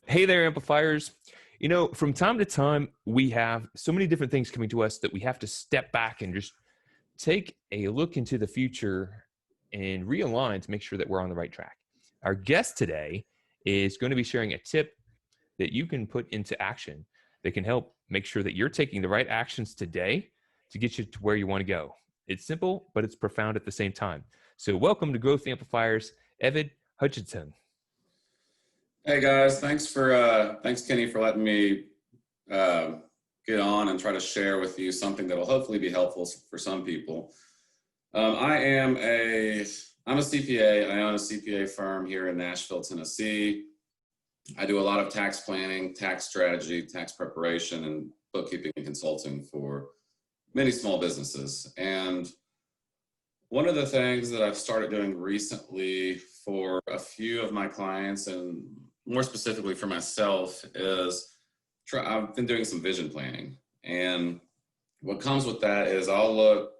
Hey there, amplifiers. You know, from time to time, we have so many different things coming to us that we have to step back and just take a look into the future and realign to make sure that we're on the right track. Our guest today is going to be sharing a tip that you can put into action that can help make sure that you're taking the right actions today to get you to where you want to go. It's simple, but it's profound at the same time. So welcome to Growth Amplifiers, Evan Hutcheson. Hey guys, thanks Kenny for letting me get on and try to share with you something that will hopefully be helpful for some people. I'm a CPA. I own a CPA firm here in Nashville, Tennessee. I do a lot of tax planning, tax strategy, tax preparation, and bookkeeping and consulting for many small businesses. And one of the things that I've started doing recently for a few of my clients, and more specifically for myself, is I've been doing some vision planning. And what comes with that is I'll look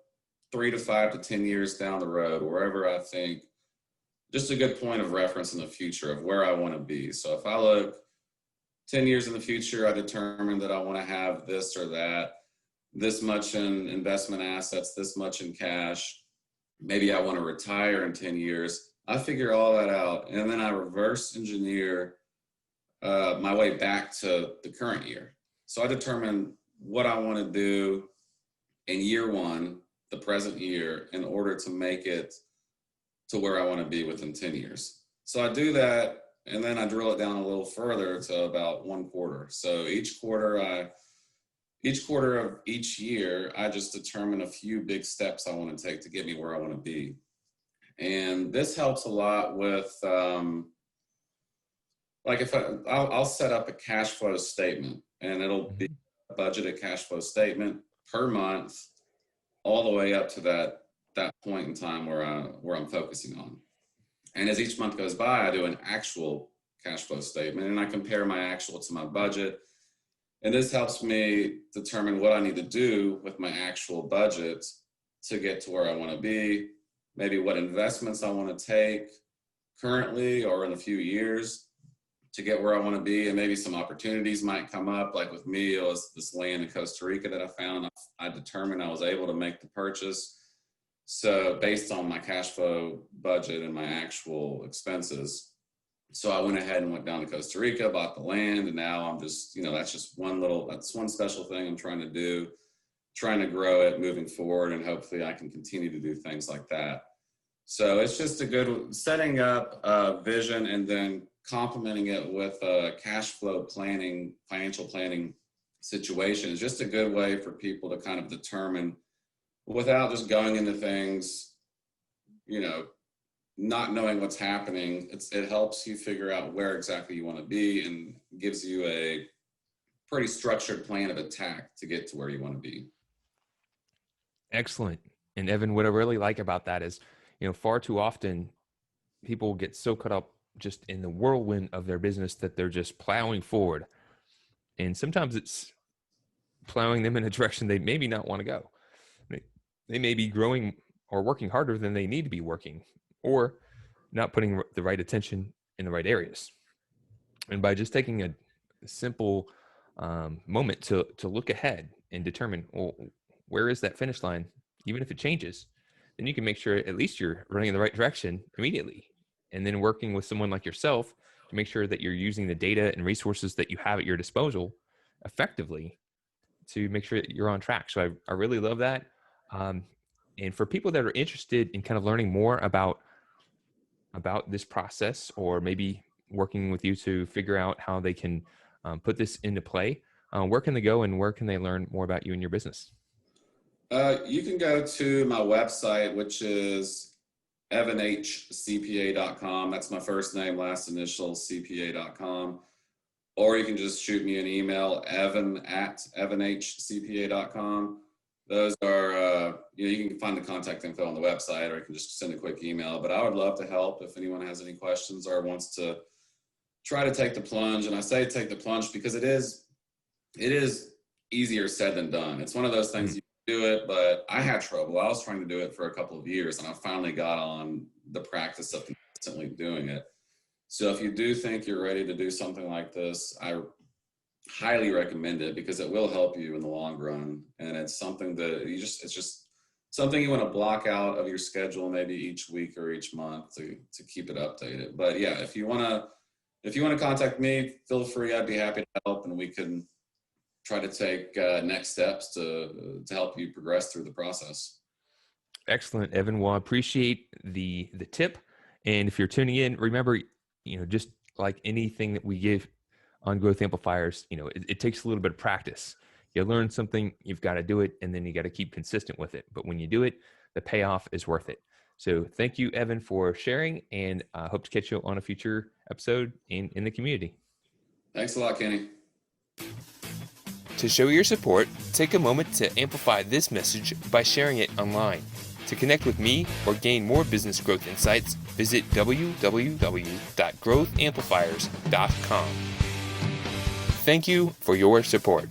3 to 5 to 10 years down the road, wherever I think just a good point of reference in the future of where I want to be. So if I look 10 years in the future, I determine that I want to have this or that, this much in investment assets, this much in cash. Maybe I want to retire in 10 years. I figure all that out, and then I reverse engineer my way back to the current year. So I determine what I want to do in year one, the present year, in order to make it to where I want to be within 10 years. So I do that, and then I drill it down a little further to about 1 quarter. So each quarter of each year, I just determine a few big steps I want to take to get me where I want to be. And this helps a lot with, like if I'll set up a cash flow statement, and it'll be a budgeted cash flow statement per month, all the way up to that point in time where I'm focusing on. And as each month goes by, I do an actual cash flow statement, and I compare my actual to my budget. And this helps me determine what I need to do with my actual budget to get to where I want to be, maybe what investments I want to take currently or in a few years to get where I want to be. And maybe some opportunities might come up. Like with me, it was this land in Costa Rica that I found. I determined I was able to make the purchase. So based on my cash flow budget and my actual expenses. So I went ahead and went down to Costa Rica, bought the land, and now I'm just, that's one special thing I'm trying to do, trying to grow it moving forward, and hopefully I can continue to do things like that. So it's just a good setting up a vision and then complementing it with a cash flow planning, financial planning situation is just a good way for people to kind of determine without just going into things, not knowing what's happening. It helps you figure out where exactly you want to be and gives you a pretty structured plan of attack to get to where you want to be. Excellent. And Evan, what I really like about that is, far too often people get so caught up just in the whirlwind of their business that they're just plowing forward. And sometimes it's plowing them in a direction they maybe not want to go. They may be growing or working harder than they need to be working, or not putting the right attention in the right areas. And by just taking a simple moment to look ahead and determine, well, where is that finish line? Even if it changes, then you can make sure at least you're running in the right direction immediately. And then working with someone like yourself to make sure that you're using the data and resources that you have at your disposal effectively to make sure that you're on track. So I really love that. And for people that are interested in kind of learning more about this process, or maybe working with you to figure out how they can put this into play, where can they go and where can they learn more about you and your business? You can go to my website, which is evanhcpa.com. That's my first name, last initial, cpa.com. Or you can just shoot me an email, evan@evanhcpa.com. Those are, you can find the contact info on the website, or you can just send a quick email. But I would love to help if anyone has any questions or wants to try to take the plunge. And I say take the plunge because it is easier said than done. It's one of those things do it, but I had trouble. I was trying to do it for a couple of years, and I finally got on the practice of consistently doing it. So if you do think you're ready to do something like this, I highly recommend it because it will help you in the long run. And it's something that it's just something you want to block out of your schedule, maybe each week or each month to keep it updated. But yeah, if you want to contact me, feel free. I'd be happy to help, and we can try to take next steps to help you progress through the process. Excellent, Evan. Well, I appreciate the tip. And if you're tuning in, remember, just like anything that we give on Growth Amplifiers, it takes a little bit of practice. You learn something, you've got to do it, and then you got to keep consistent with it. But when you do it, the payoff is worth it. So thank you, Evan, for sharing, and I hope to catch you on a future episode in the community. Thanks a lot, Kenny. To show your support, take a moment to amplify this message by sharing it online. To connect with me or gain more business growth insights, visit www.growthamplifiers.com. Thank you for your support.